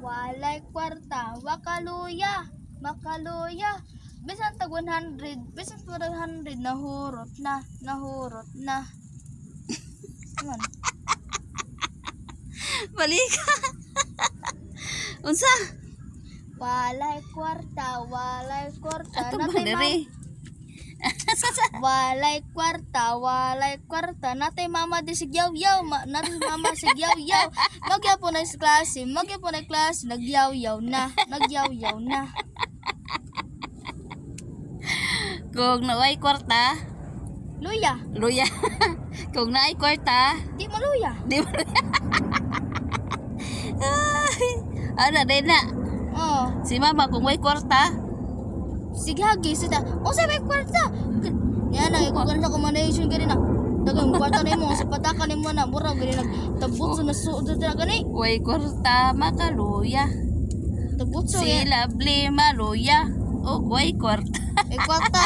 Walay kwarta, wakaluya, makaluya. Bisan tag 100, bisan tag 100, nahurot na. Ano? Balik. Unsa? Walay kwarta, Ato ba natay diri? walay kwarta, natay mama di sigyaw-yaw, natay mama sigyaw-yaw. Magyapon na sa klase, nagyaw-yaw na. Kung naay kwarta, Luya, luya. Kung naay kwarta, di mo luya. di mo. Ay, ano din na. Oh, Si mama kung may kwarta, sighagi sida. O sa may kwarta. Yan na iko ganun sa combination gani na. Dagang kwarta nimo sa patakan nimo na mura gani nagtabutso na suod dira gani. way kwarta makaluya. Tabutso Si yan. Lovely maluya. O way kwarta. May kwarta.